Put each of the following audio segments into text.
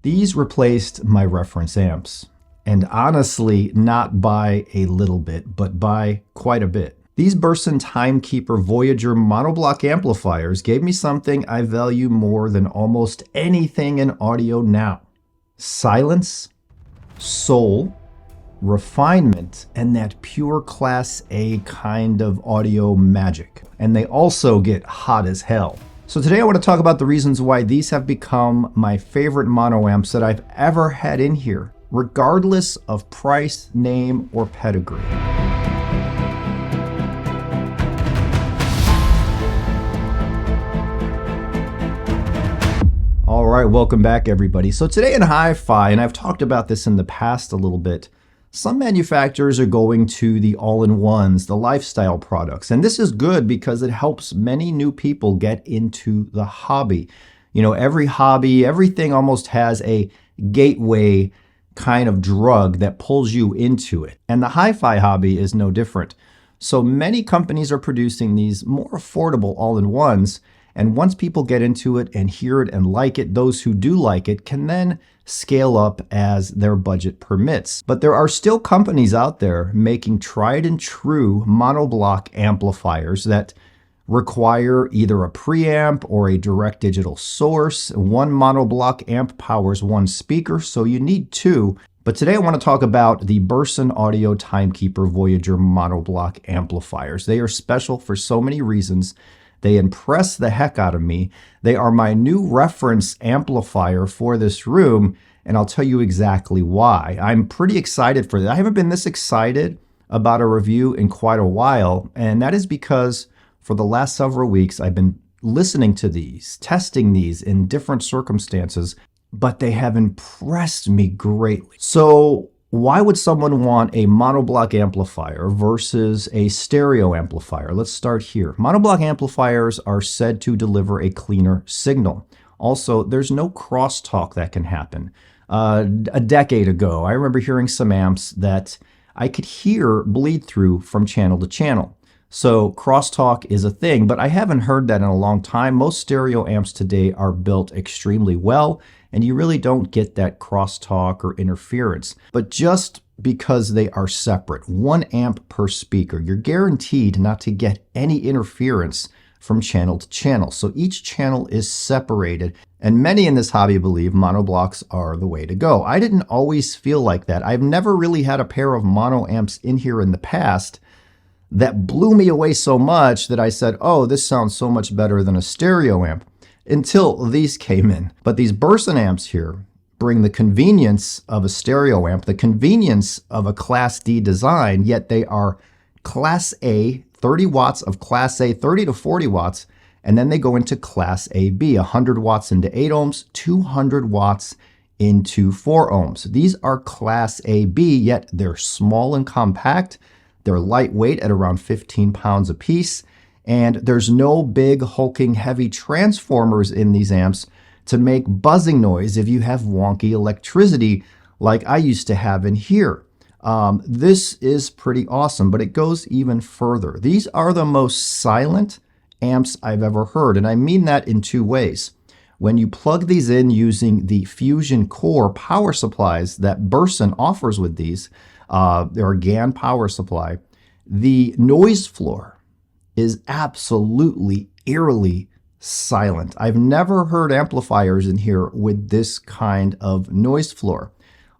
These replaced my reference amps. And honestly, not by a little bit, but by quite a bit. These Burson Timekeeper Voyager Monoblock amplifiers gave me something I value more than almost anything in audio now. Silence, soul, refinement, and that pure Class A kind of audio magic. And they also get hot as hell. So today I want to talk about the reasons why these have become my favorite mono amps that I've ever had in here, regardless of price, name, or pedigree. All right, welcome back everybody. So today in HiFi, and I've talked about this in the past a little bit, some manufacturers are going to the all-in-ones, the lifestyle products. And this is good because it helps many new people get into the hobby. You know, every hobby, everything almost has a gateway kind of drug that pulls you into it. And the HiFi hobby is no different. So many companies are producing these more affordable all-in-ones. And once people get into it and hear it and like it, those who do like it can then scale up as their budget permits. But there are still companies out there making tried and true monoblock amplifiers that require either a preamp or a direct digital source. One monoblock amp powers one speaker, so you need two. But today I want to talk about the Burson Audio Timekeeper Voyager monoblock amplifiers. They are special for so many reasons. They impress the heck out of me. They are my new reference amplifier for this room, and I'll tell you exactly why. I'm pretty excited for that. I haven't been this excited about a review in quite a while, and that is because for the last several weeks I've been listening to these, testing these in different circumstances, but they have impressed me greatly. So why would someone want a monoblock amplifier versus a stereo amplifier? Let's start here. Monoblock amplifiers are said to deliver a cleaner signal. Also, there's no crosstalk that can happen. A decade ago, I remember hearing some amps that I could hear bleed through from channel to channel. So crosstalk is a thing, but I haven't heard that in a long time. Most stereo amps today are built extremely well, and you really don't get that crosstalk or interference. But just because they are separate, 1 amp per speaker, you're guaranteed not to get any interference from channel to channel. So each channel is separated, and many in this hobby believe monoblocks are the way to go. I didn't always feel like that. I've never really had a pair of mono amps in here in the past that blew me away so much that I said, oh, this sounds so much better than a stereo amp, until these came in. But these Burson amps here bring the convenience of a stereo amp, the convenience of a Class D design, yet they are Class A, 30 watts of Class A, 30 to 40 watts, and then they go into Class AB, 100 watts into 8 ohms, 200 watts into 4 ohms. These are Class AB, yet they're small and compact. They're lightweight at around 15 pounds apiece, and there's no big hulking heavy transformers in these amps to make buzzing noise if you have wonky electricity like I used to have in here. This is pretty awesome, but it goes even further. These are the most silent amps I've ever heard, and I mean that in 2 ways. When you plug these in using the Fusion Core power supplies that Burson offers with these, their GaN power supply, the noise floor is absolutely eerily silent. I've never heard amplifiers in here with this kind of noise floor.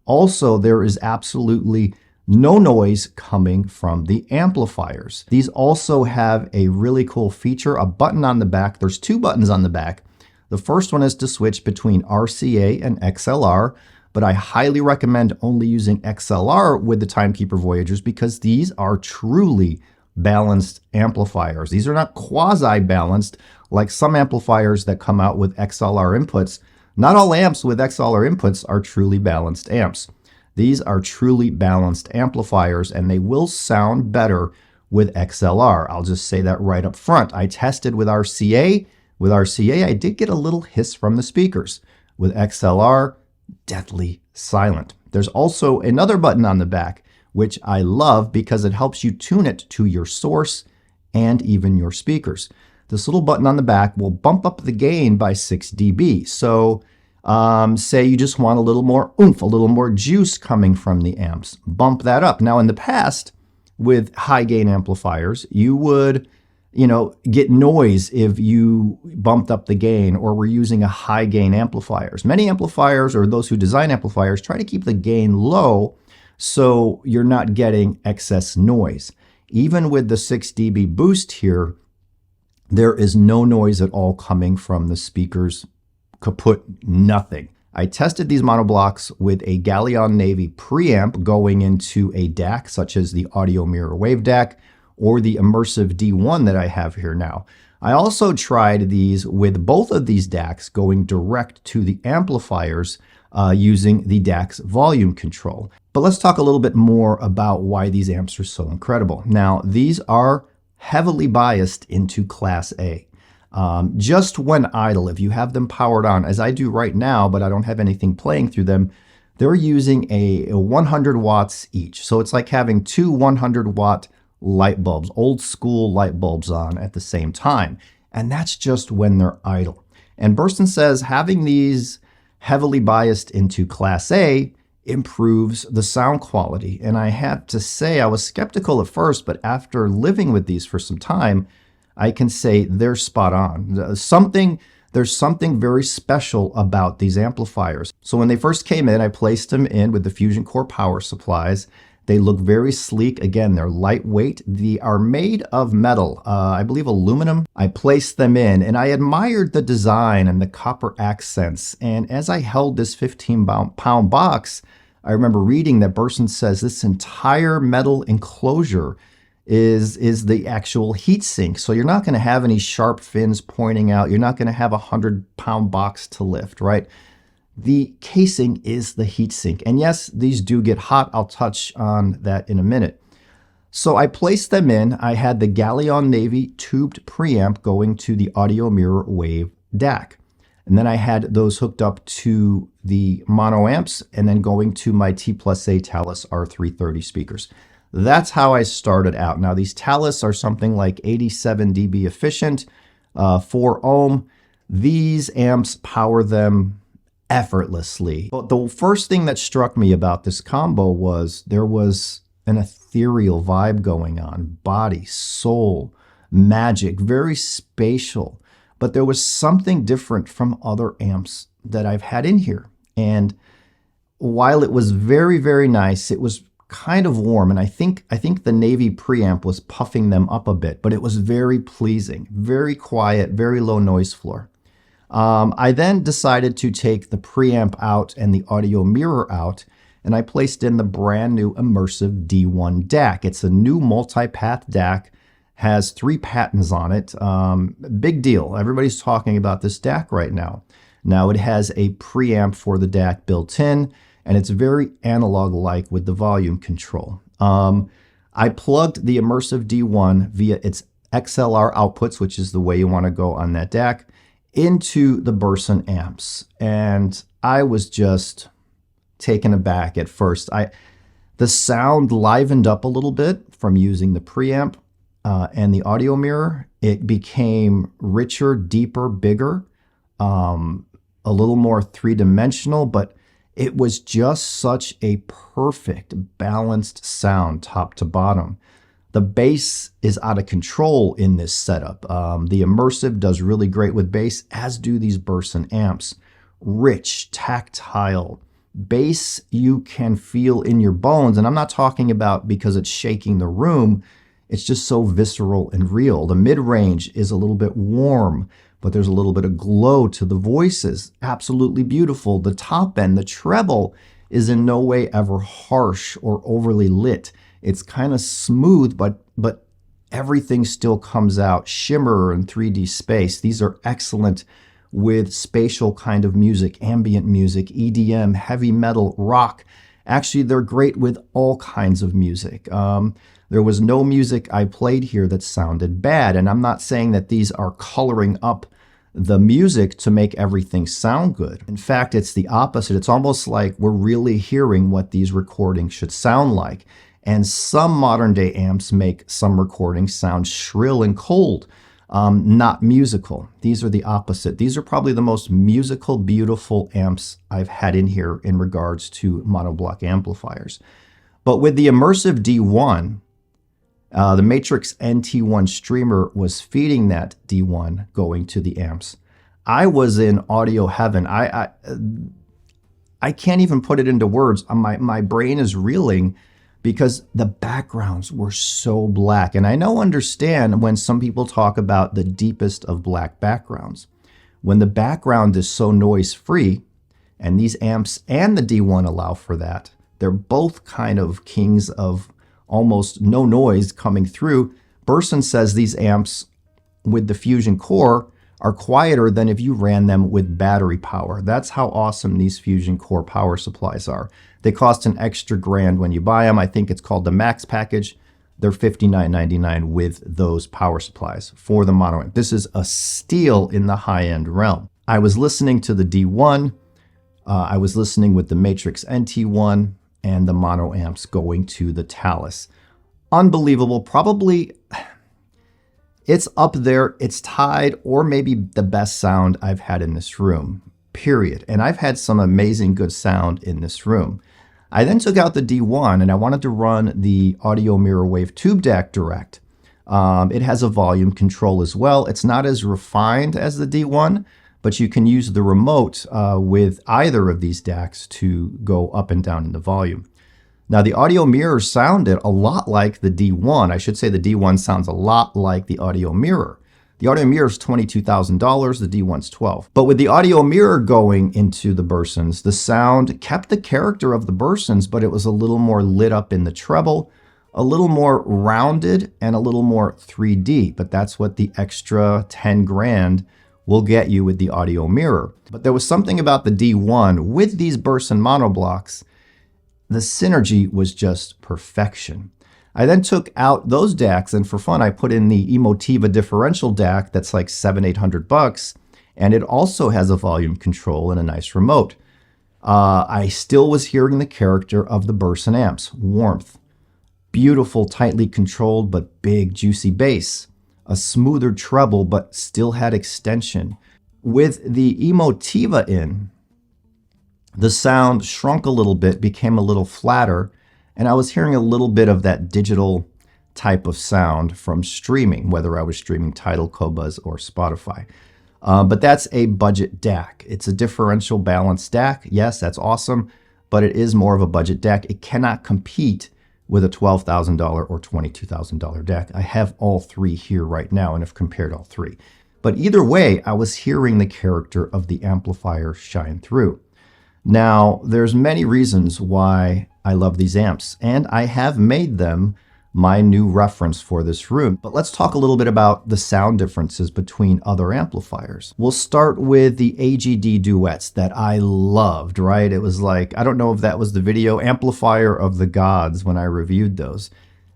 Also, there is absolutely no noise coming from the amplifiers. These also have a really cool feature, a button on the back. There's 2 buttons on the back. The first one is to switch between RCA and XLR, but I highly recommend only using XLR with the Timekeeper Voyagers because these are truly balanced amplifiers. These are not quasi-balanced like some amplifiers that come out with XLR inputs. Not all amps with XLR inputs are truly balanced amps. These are truly balanced amplifiers, and they will sound better with XLR. I'll just say that right up front. I tested with RCA. With RCA, I did get a little hiss from the speakers. With XLR, deathly silent. There's also another button on the back, which I love because it helps you tune it to your source and even your speakers. This little button on the back will bump up the gain by 6 dB. So Say you just want a little more oomph, a little more juice coming from the amps. Bump that up. Now, in the past, with high gain amplifiers, you would, get noise if you bumped up the gain or were using a high gain amplifiers. Many amplifiers, or those who design amplifiers, try to keep the gain low so you're not getting excess noise. Even with the 6 dB boost here, there is no noise at all coming from the speakers. Kaput, nothing. I tested these monoblocks with a Galleon Navy preamp going into a DAC, such as the Audio Mirror Wave DAC or the Immersive D1 that I have here now. I also tried these with both of these DACs going direct to the amplifiers using the DAC's volume control. But let's talk a little bit more about why these amps are so incredible. Now, these are heavily biased into Class A. Just when idle, if you have them powered on, as I do right now, but I don't have anything playing through them, they're using a 100 watts each. So it's like having two 100 watt light bulbs, old school light bulbs on at the same time. And that's just when they're idle. And Burson says having these heavily biased into Class A improves the sound quality. And I have to say, I was skeptical at first, but after living with these for some time, I can say they're spot on. There's something very special about these amplifiers. So when they first came in, I placed them in with the Fusion Core power supplies. They look very sleek. Again, they're lightweight. They are made of metal, I believe aluminum. I placed them in and I admired the design and the copper accents. And as I held this 15-pound box, I remember reading that Burson says this entire metal enclosure is the actual heat sink. So you're not going to have any sharp fins pointing out. You're not going to have a 100-pound box to lift, right? The casing is the heat sink. And yes, these do get hot. I'll touch on that in a minute. So I placed them in. I had the Galleon Navy tubed preamp going to the Audio Mirror Wave DAC. And then I had those hooked up to the mono amps and then going to my T+A Talus R330 speakers. That's how I started out. Now these Talus are something like 87 dB efficient, 4 ohm. These amps power them effortlessly. But the first thing that struck me about this combo was there was an ethereal vibe going on. Body, soul, magic, very spatial. But there was something different from other amps that I've had in here. And while it was very, very nice, it was kind of warm. And I think the Navy preamp was puffing them up a bit, but it was very pleasing, very quiet, very low noise floor. I then decided to take the preamp out and the audio mirror out, and I placed in the brand new Immersive D1 DAC. It's a new multi-path DAC, has 3 patents on it. Big deal. Everybody's talking about this DAC right now. Now it has a preamp for the DAC built in, and it's very analog-like with the volume control. I plugged the Immersive D1 via its XLR outputs, which is the way you want to go on that DAC, into the Burson amps. And I was just taken aback at first. The sound livened up a little bit from using the preamp and the audio mirror. It became richer, deeper, bigger, a little more three-dimensional, but it was just such a perfect, balanced sound top to bottom. The bass is out of control in this setup. The Immersive does really great with bass, as do these Burson amps. Rich, tactile, bass you can feel in your bones. And I'm not talking about because it's shaking the room. It's just so visceral and real. The mid-range is a little bit warm, but there's a little bit of glow to the voices. Absolutely beautiful. The top end, the treble, is in no way ever harsh or overly lit. It's kind of smooth, but everything still comes out. Shimmer and 3D space. These are excellent with spatial kind of music, ambient music, EDM, heavy metal, rock. Actually, they're great with all kinds of music. There was no music I played here that sounded bad. And I'm not saying that these are coloring up the music to make everything sound good. In fact, it's the opposite. It's almost like we're really hearing what these recordings should sound like. And some modern day amps make some recordings sound shrill and cold. not musical. These are the opposite. These are probably the most musical, beautiful amps I've had in here in regards to monoblock amplifiers. But with the immersive D1, the Matrix NT1 streamer was feeding that D1 going to the amps. I was in audio heaven. I can't even put it into words. My brain is reeling because the backgrounds were so black. And I understand when some people talk about the deepest of black backgrounds. When the background is so noise-free, and these amps and the D1 allow for that, they're both kind of kings of almost no noise coming through. Burson says these amps with the Fusion Core are quieter than if you ran them with battery power. That's how awesome these Fusion Core power supplies are. They cost an extra grand when you buy them. I think it's called the Max package. They're $59.99 with those power supplies for the mono amp. This is a steal in the high-end realm. I was listening to the D1. I was listening with the Matrix NT1 and the mono amps going to the Talus. Unbelievable. Probably, it's up there. It's tied or maybe the best sound I've had in this room, period. And I've had some amazing good sound in this room. I then took out the D1 and I wanted to run the Audio Mirror Wave Tube DAC Direct. It has a volume control as well. It's not as refined as the D1, but you can use the remote with either of these DACs to go up and down in the volume. Now, the Audio Mirror sounded a lot like the D1. I should say the D1 sounds a lot like the Audio Mirror. The Audio Mirror is $22,000, the D1's $12,000. But with the Audio Mirror going into the Bursons, the sound kept the character of the Bursons, but it was a little more lit up in the treble, a little more rounded, and a little more 3D. But that's what the extra 10 grand will get you with the Audio Mirror. But there was something about the D1 with these Burson monoblocks. The synergy was just perfection. I then took out those DACs, and for fun, I put in the Emotiva differential DAC that's like $700-800, and it also has a volume control and a nice remote. I still was hearing the character of the Burson amps. Warmth, beautiful, tightly controlled, but big, juicy bass. A smoother treble, but still had extension. With the Emotiva in, the sound shrunk a little bit, became a little flatter, and I was hearing a little bit of that digital type of sound from streaming, whether I was streaming Tidal, Qobuz, or Spotify. But that's a budget DAC. It's a differential balanced DAC. Yes, that's awesome, but it is more of a budget DAC. It cannot compete with a $12,000 or $22,000 DAC. I have all three here right now and have compared all three. But either way, I was hearing the character of the amplifier shine through. Now, there's many reasons why I love these amps, and I have made them my new reference for this room. But let's talk a little bit about the sound differences between other amplifiers. We'll start with the AGD duets that I loved, right? It was like, I don't know if that was the video, Amplifier of the Gods, when I reviewed those.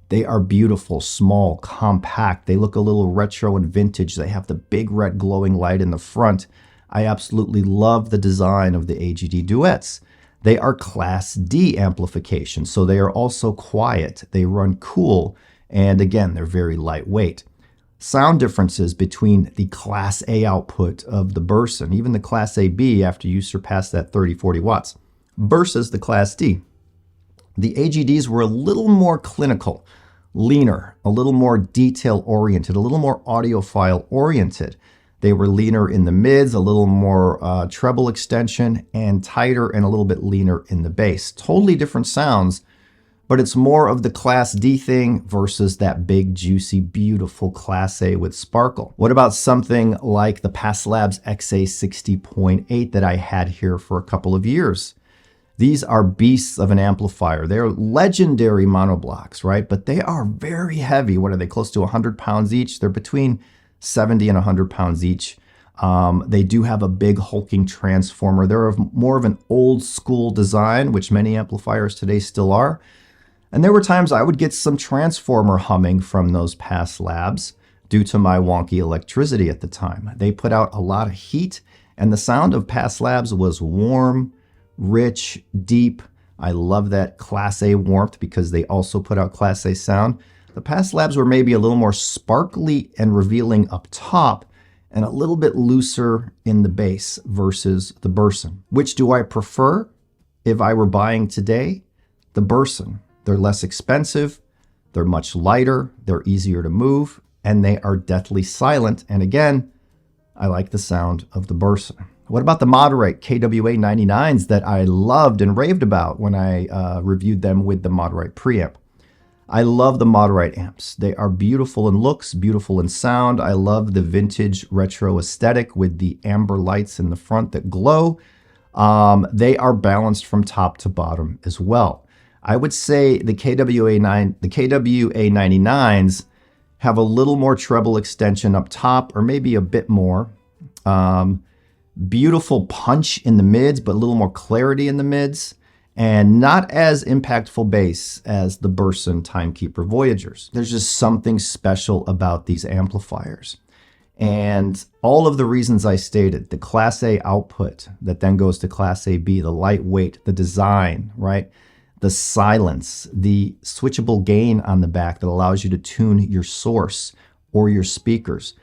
They are beautiful, small, compact. They look a little retro and vintage. They have the big red glowing light in the front. I absolutely love the design of the AGD duets. They are Class D amplification, so they are also quiet. They run cool, and again, they're very lightweight. Sound differences between the Class A output of the Burson, even the Class AB after you surpass that 30-40 watts, versus the Class D. The AGDs were a little more clinical, leaner, a little more detail-oriented, a little more audiophile-oriented. They were leaner in the mids, a little more treble extension, and tighter and a little bit leaner in the bass. Totally different sounds, but it's more of the Class D thing versus that big, juicy, beautiful Class A with sparkle. What about something like the Passlabs XA60.8 that I had here for a couple of years? These are beasts of an amplifier. They're legendary monoblocks, right? But they are very heavy. What are they, close to 100 pounds each? They're between 70 and 100 pounds each. They do have a big hulking transformer. They're more of an old school design, which many amplifiers today still are. And there were times I would get some transformer humming from those Passlabs due to my wonky electricity at the time. They put out a lot of heat, and the sound of Passlabs was warm, rich, deep. I love that Class A warmth because they also put out Class A sound. The past labs were maybe a little more sparkly and revealing up top and a little bit looser in the bass versus the Burson. Which do I prefer if I were buying today? The Burson. They're less expensive, they're much lighter, they're easier to move, and they are deathly silent. And again, I like the sound of the Burson. What about the Moderate KWA 99s that I loved and raved about when I reviewed them with the Moderate preamp? I love the Moderate amps. They are beautiful in looks, beautiful in sound. I love the vintage retro aesthetic with the amber lights in the front that glow. They are balanced from top to bottom as well. I would say the KWA 99s have a little more treble extension up top, or maybe a bit more. Beautiful punch in the mids, but a little more clarity in the mids, and not as impactful bass as the Burson Timekeeper Voyagers. There's just something special about these amplifiers. And all of the reasons I stated, the Class A output that then goes to Class AB, the lightweight, the design, right? The silence, the switchable gain on the back that allows you to tune your source or your speakers.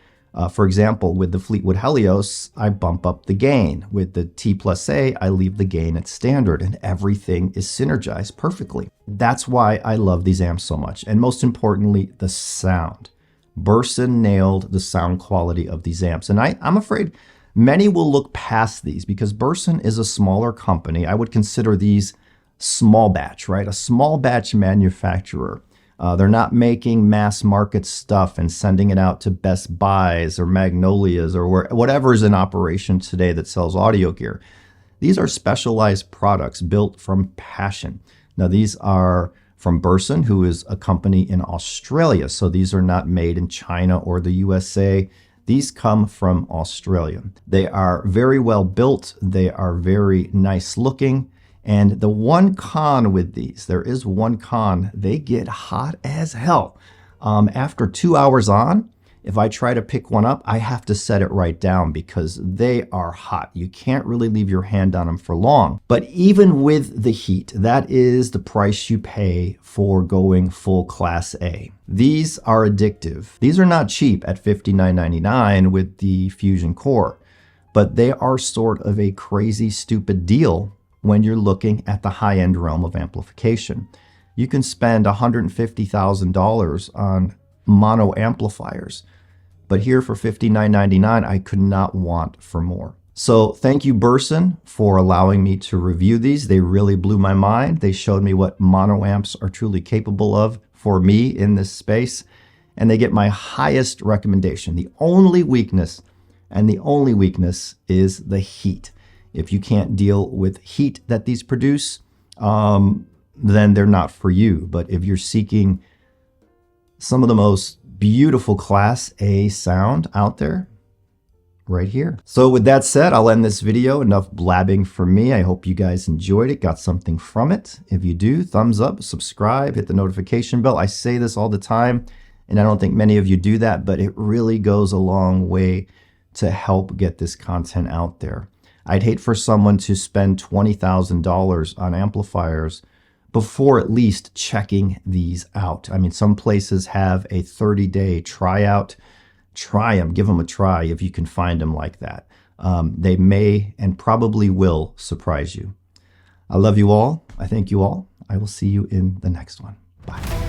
For example, with the Fleetwood Helios, I bump up the gain. With the T+A, I leave the gain at standard, and everything is synergized perfectly. That's why I love these amps so much. And most importantly, the sound. Burson nailed the sound quality of these amps. And I'm afraid many will look past these because Burson is a smaller company. I would consider these small batch, right? A small batch manufacturer. They're not making mass market stuff and sending it out to Best Buys or Magnolias or whatever is in operation today that sells audio gear. These are specialized products built from passion. Now, these are from Burson, who is a company in Australia. So these are not made in China or the USA. These come from Australia. They are very well built. They are very nice looking. And the one con with these, there is one con, they get hot as hell. After 2 hours on, if I try to pick one up, I have to set it right down because they are hot. You can't really leave your hand on them for long. But even with the heat, that is the price you pay for going full Class A. These are addictive. These are not cheap at $59.99 with the Fusion Core, but they are sort of a crazy, stupid deal when you're looking at the high-end realm of amplification. You can spend $150,000 on mono amplifiers, but here for $59.99, I could not want for more. So thank you, Burson, for allowing me to review these. They really blew my mind. They showed me what mono amps are truly capable of for me in this space, and they get my highest recommendation. The only weakness is the heat. If you can't deal with heat that these produce, then they're not for you. But if you're seeking some of the most beautiful Class A sound out there, right here. So with that said, I'll end this video. Enough blabbing for me. I hope you guys enjoyed it, got something from it. If you do, thumbs up, subscribe, hit the notification bell. I say this all the time, and I don't think many of you do that, but it really goes a long way to help get this content out there. I'd hate for someone to spend $20,000 on amplifiers before at least checking these out. I mean, some places have a 30-day tryout. Try them, give them a try if you can find them like that. They may and probably will surprise you. I love you all. I thank you all. I will see you in the next one. Bye.